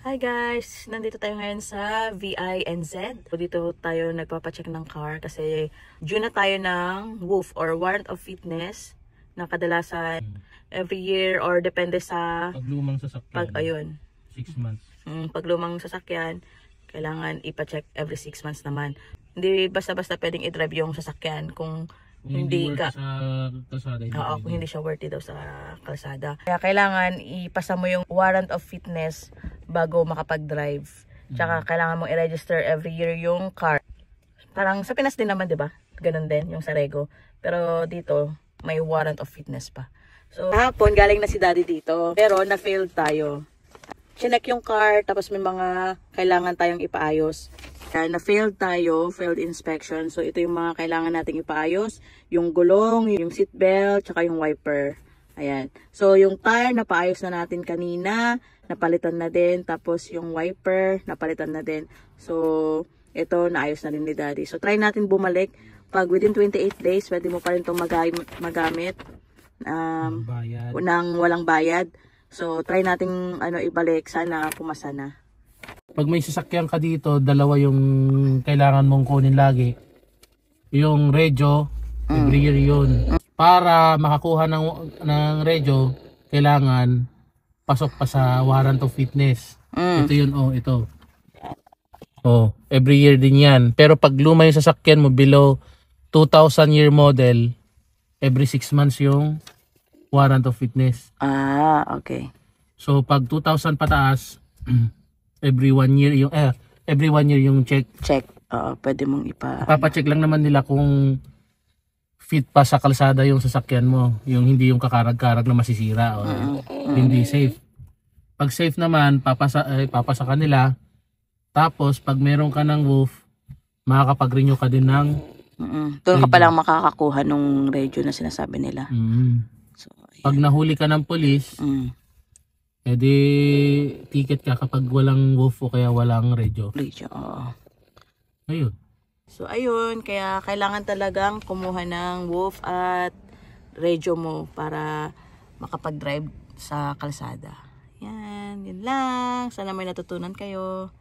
Hi guys! Nandito tayo ngayon sa VINZ. Dito tayo nagpapacheck ng car kasi due na tayo ng WOOF or Warrant of Fitness na kadalasan every year or depende sa paglumang sasakyan. ayun. 6 months. Paglumang sasakyan, kailangan ipacheck every 6 months naman. Hindi basta-basta pwedeng i-drive yung sasakyan kung hindi ka sa kalsada. kung hindi siya worthy daw sa kalsada. Kaya kailangan ipasa mo yung warrant of fitness bago makapag-drive. Tsaka kailangan mong i-register every year yung car. Parang sa Pinas din naman, 'di ba? Ganun din yung sa Rego. Pero dito may warrant of fitness pa. So hapon galing na si Daddy dito, pero na-failed tayo. Chinek yung car, tapos may mga kailangan tayong ipaayos. Kaya na-failed tayo, failed inspection. So ito yung mga kailangan nating ipaayos. Yung gulong, yung seatbelt, tsaka yung wiper. Ayan. So yung tire, napaayos na natin kanina. Napalitan na din. Tapos yung wiper, napalitan na din. So ito, naayos na din ni Daddy. So try natin bumalik. Pag within 28 days, pwede mo pa rin itong magamit. Nang walang bayad. So try nating ibalik. Sana pumasa na. Pag may sasakyan ka dito, dalawa yung kailangan mong kunin lagi. Yung radio, every year yun. Para makakuha ng radio, kailangan pasok pa sa warrant of fitness. Ito yun, ito. Every year din yan. Pero pag luma yung sasakyan mo below 2000 year model, every 6 months yung warrant of fitness. Okay. So pag 2000 pataas, every 1 year yung check. Pwede mong Papacheck lang naman nila kung fit pa sa kalsada yung sasakyan mo, yung hindi yung kakarag-karag na masisira o hindi safe. Pag safe naman, papasa kanila. Tapos pag meron ka ng WOOF, makakapag-renew ka din ng doon ka palang makakakuha nung radio na sinasabi nila. So, pag nahuli ka ng polis, edi ticket ka kapag walang WOOF o kaya walang radio. Ayun. So ayun, kaya kailangan talagang kumuha ng WOOF at radio mo para makapag-drive sa kalsada. Yan, yun lang. Sana may natutunan kayo.